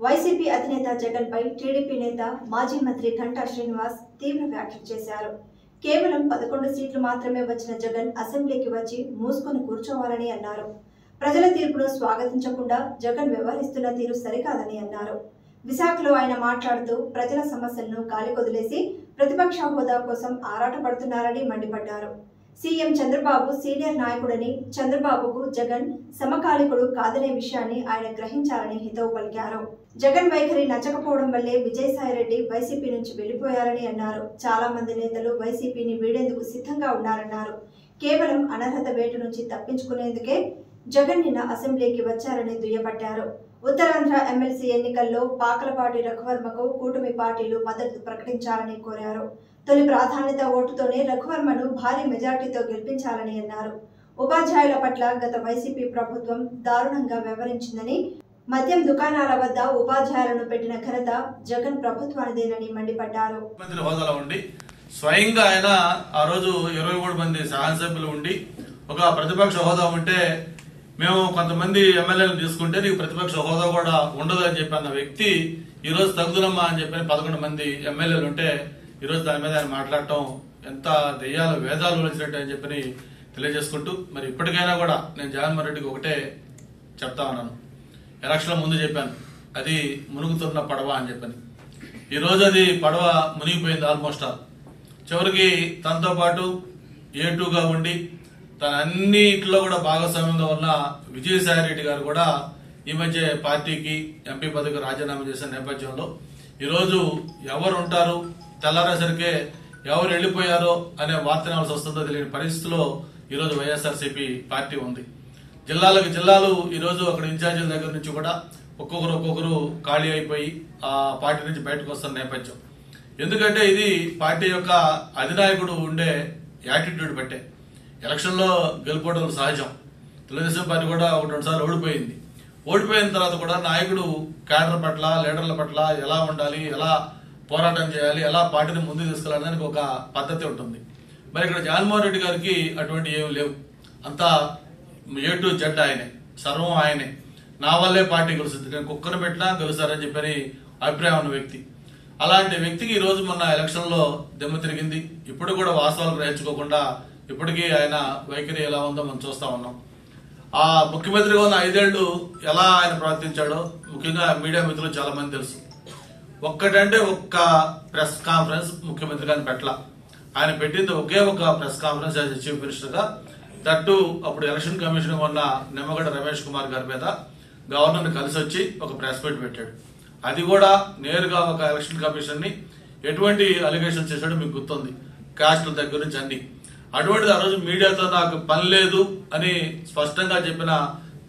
YCP అధినేత జగన్ పై TDP నేత మాజీ మంత్రి గంటా శ్రీనివాస్ తీవ్ర వ్యాఖ్యలు చేశారు. కేవలం 11 సీట్లు మాత్రమే వచ్చిన జగన్ అసెంబ్లీకి వచ్చి మూసుకొని కూర్చోవాలని అన్నారు. ప్రజల తీర్పును స్వాగతించకుండా జగన్ వ్యవహరిస్తున్న తీరు సరికాదని అన్నారు. విశాఖలో ఆయన మాట్లాడుతూ ప్రజల సమస్యలను గాలికొదిలేసి ప్రతిపక్ష హోదా కోసం ఆరాటపడుతున్నారని మండిపడ్డారు. సీఎం చంద్రబాబు సీనియర్ నాయకుడని, చంద్రబాబుకు జగన్ సమకాలికుడు కాదనే విషయాన్ని ఆయన గ్రహించాలని హితవు పలికారు. జగన్ వైఖరి నచ్చకపోవడం వల్లే విజయసాయిరెడ్డి వైసీపీ నుంచి వెళ్లిపోయారని అన్నారు. చాలా మంది నేతలు వైసీపీని వీడేందుకు సిద్ధంగా ఉన్నారన్నారు. కేవలం అనర్హత వేటు నుంచి తప్పించుకునేందుకే జగన్ నిన్న అసెంబ్లీకి వచ్చారని దుయ్యబట్టారు. ఉత్తరాంధ్ర ఎమ్మెల్సీ ఎన్నికల్లో పాకలపాటి రఘువర్మకు కూటమి పార్టీలు మద్దతు ప్రకటించాలని కోరారు. తొలి ప్రాధాన్యత ఓటుతోనే రఘువర్మను భారీ మెజార్టీతో గెలిపించాలని అన్నారు. ఉపాధ్యాయుల పట్ల గత వైసీపీ ప్రభుత్వం దారుణంగా వ్యవహరించిందని, మద్యం దుకాణాల వద్ద ఉపాధ్యాయులను పెట్టిన ఘనత జగన్ ప్రభుత్వానిదేనని మండిపడ్డారు. స్వయంగా ఆయన ఆ రోజు 23 మంది శాసనసభ్యులు ఉండి ఒక ప్రతిపక్ష హోదా ఉంటే మేము కొంతమంది ఎమ్మెల్యేలు తీసుకుంటే నీకు ప్రతిపక్ష హోదా కూడా ఉండదు అని చెప్పి అన్న వ్యక్తి ఈ రోజు తగుదలమ్మా అని చెప్పి 11 మంది ఎమ్మెల్యేలు ఉంటే ఈ రోజు దాని మీద ఆయన మాట్లాడటం ఎంత దెయ్యాలు వేదాలు వచ్చినట్టు అని చెప్పి తెలియజేసుకుంటూ, మరి ఇప్పటికైనా కూడా నేను జగన్మోహన్ రెడ్డికి ఒకటే చెప్తా ఉన్నాను. ఎలక్షన్ ముందు చెప్పాను, అది మునుగుతున్న పడవ అని చెప్పని. ఈ రోజు అది పడవ మునిగిపోయింది ఆల్మోస్ట్ ఆల్. చివరికి తనతో పాటు A2గా ఉండి తన అన్నిట్లో కూడా భాగస్వామ్యంగా ఉన్న విజయసాయిరెడ్డి గారు కూడా ఈ మధ్య పార్టీకి ఎంపీ పదవికి రాజీనామా చేసిన నేపథ్యంలో ఈరోజు ఎవరు ఉంటారు, తెల్లారేసరికే ఎవరు వెళ్లిపోయారో అనే వార్త వినాల్సి వస్తుందో తెలియని పరిస్థితిలో ఈరోజు వైఎస్ఆర్సీపీ పార్టీ ఉంది. జిల్లాలకు జిల్లాలు ఈరోజు అక్కడ ఇన్ఛార్జీల దగ్గర నుంచి కూడా ఒక్కొక్కరు ఖాళీ అయిపోయి ఆ పార్టీ నుంచి బయటకు వస్తున్న నేపథ్యం. ఎందుకంటే ఇది పార్టీ యొక్క అధినాయకుడు ఉండే యాటిట్యూడ్ బట్టే. ఎలక్షన్ లో గెలుపోవడం సహజం. తెలుగుదేశం పార్టీ కూడా 1-2 సార్లు ఓడిపోయింది. ఓడిపోయిన తర్వాత కూడా నాయకుడు క్యాడర్ పట్ల, లీడర్ల పట్ల ఎలా ఉండాలి, ఎలా పోరాటం చేయాలి, ఎలా పార్టీని ముందుకు తీసుకెళ్లడానికి ఒక పద్ధతి ఉంటుంది. మరి ఇక్కడ జగన్మోహన్ రెడ్డి గారికి అటువంటి ఏమి లేవు. అంతా A to Z ఆయనే, సర్వం ఆయనే. నా వల్లే పార్టీ గెలుస్తుంది, నేను కుక్కను పెట్టినా గెలుస్తారని చెప్పని అభిప్రాయం ఉన్న వ్యక్తి. అలాంటి వ్యక్తికి ఈ రోజు మొన్న ఎలక్షన్ లో దెమ్మ తిరిగింది. ఇప్పుడు కూడా వాస్తవాలు గ్రహించుకోకుండా ఇప్పటికీ ఆయన వైఖరి ఎలా ఉందో మనం చూస్తా ఉన్నాం. ఆ ముఖ్యమంత్రిగా ఉన్న 5 ఏళ్లు ఎలా ఆయన ప్రవర్తించాడో ముఖ్యంగా మీడియా మిత్రులు చాలా మంది తెలుసు. ఒక్కటంటే ఒక్క ప్రెస్ కాన్ఫరెన్స్ ముఖ్యమంత్రి గారిని పెట్టలా. ఆయన పెట్టింది ఒకే ఒక press conference as chief minister గా. దట్టు అప్పుడు ఎలక్షన్ కమిషన్ ఉన్న నిమ్మగడ్డ రమేష్ కుమార్ గారి మీద గవర్నర్ కలిసి వచ్చి ఒక ప్రెస్ మీట్ పెట్టాడు. అది కూడా నేరుగా ఒక ఎలక్షన్ కమిషన్ ని ఎటువంటి అలిగేషన్ చేశాడో మీకు గుర్తుంది, కాస్ట్ల దగ్గర నుంచి అన్ని. అటువంటిది ఆ రోజు మీడియాతో నాకు పని లేదు అని స్పష్టంగా చెప్పిన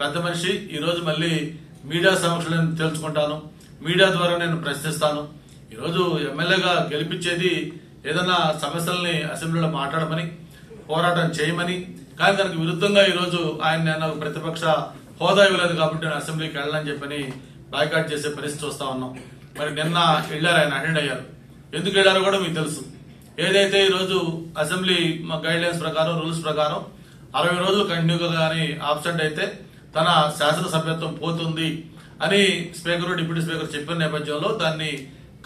పెద్ద మనిషి ఈ రోజు మళ్ళీ మీడియా సమక్షంలో నేను తెలుసుకుంటాను, మీడియా ద్వారా నేను ప్రశ్నిస్తాను. ఈరోజు ఎమ్మెల్యేగా గెలిపించేది ఏదైనా సమస్యల్ని అసెంబ్లీలో మాట్లాడమని, పోరాటం చేయమని. కానీ దానికి విరుద్ధంగా ఈరోజు ఆయన నాకు ప్రతిపక్ష హోదా ఇవ్వలేదు కాబట్టి నేను అసెంబ్లీకి వెళ్ళాలని చెప్పని బాయ్కాట్ చేసే పరిస్థితి చూస్తా ఉన్నాం. మరి నిన్న వెళ్ళారు, ఆయన అటెండ్ అయ్యారు. ఎందుకు వెళ్ళారో కూడా మీకు తెలుసు. ఏదైతే ఈరోజు అసెంబ్లీ గైడ్ లైన్స్ ప్రకారం, రూల్స్ ప్రకారం 60 రోజులు కంటిన్యూగా కానీ ఆబ్సెంట్ అయితే తన శాసనసభ్యత్వం పోతుంది అని స్పీకర్, డిప్యూటీ స్పీకర్ చెప్పిన నేపథ్యంలో దాన్ని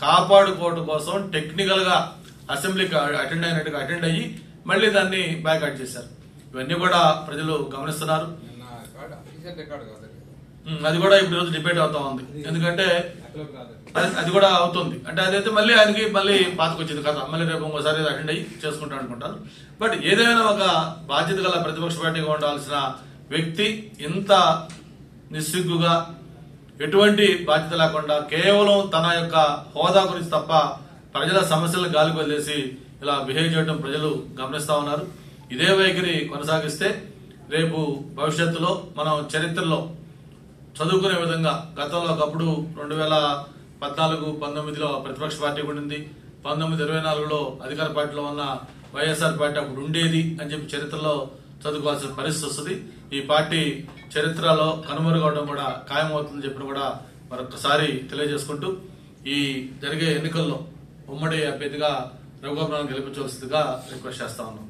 కాపాడుకోవడం కోసం టెక్నికల్ గా అసెంబ్లీకి అటెండ్ అయినట్టుగా అటెండ్ అయ్యి మళ్ళీ దాన్ని బ్యాక్అట్ చేశారు. ఇవన్నీ కూడా ప్రజలు గమనిస్తున్నారు. అది కూడా ఇప్పుడు రోజు డిబేట్ అవుతా ఉంది. ఎందుకంటే అది కూడా అవుతుంది అంటే అదైతే మళ్ళీ ఆయనకి మళ్ళీ పాతకొచ్చింది కదా, మళ్ళీ రేపు ఇంకోసారి అటెండ్ అయ్యి చేసుకుంటాను అనుకుంటాను. బట్ ఏదైనా ఒక బాధ్యత గల ప్రతిపక్ష పార్టీగా ఉండాల్సిన వ్యక్తి ఇంత నిస్సిగ్గుగా, ఎటువంటి బాధ్యత లేకుండా కేవలం తన యొక్క హోదా గురించి తప్ప ప్రజల సమస్యలను గాలికి వదిలేసి ఇలా బిహేవ్ చేయడం ప్రజలు గమనిస్తా ఉన్నారు. ఇదే వైఖరి కొనసాగిస్తే రేపు భవిష్యత్తులో మనం చరిత్రలో చదువుకునే విధంగా, గతంలో ఒకప్పుడు 2014-19లో ప్రతిపక్ష పార్టీ ఉండింది, 1924లో అధికార పార్టీలో ఉన్న వైఎస్ఆర్ పార్టీ అప్పుడు ఉండేది అని చెప్పి చరిత్రలో చదువుకోవాల్సిన పరిస్థితి వస్తుంది. ఈ పార్టీ చరిత్రలో కనుమరుగవడం కూడా ఖాయమవుతుందని చెప్పి కూడా మరొకసారి తెలియజేసుకుంటూ ఈ జరిగే ఎన్నికల్లో ఉమ్మడి అభ్యర్థిగా రఘువర్మను గెలిపించవలసిందిగా రిక్వెస్ట్ చేస్తా ఉన్నాం.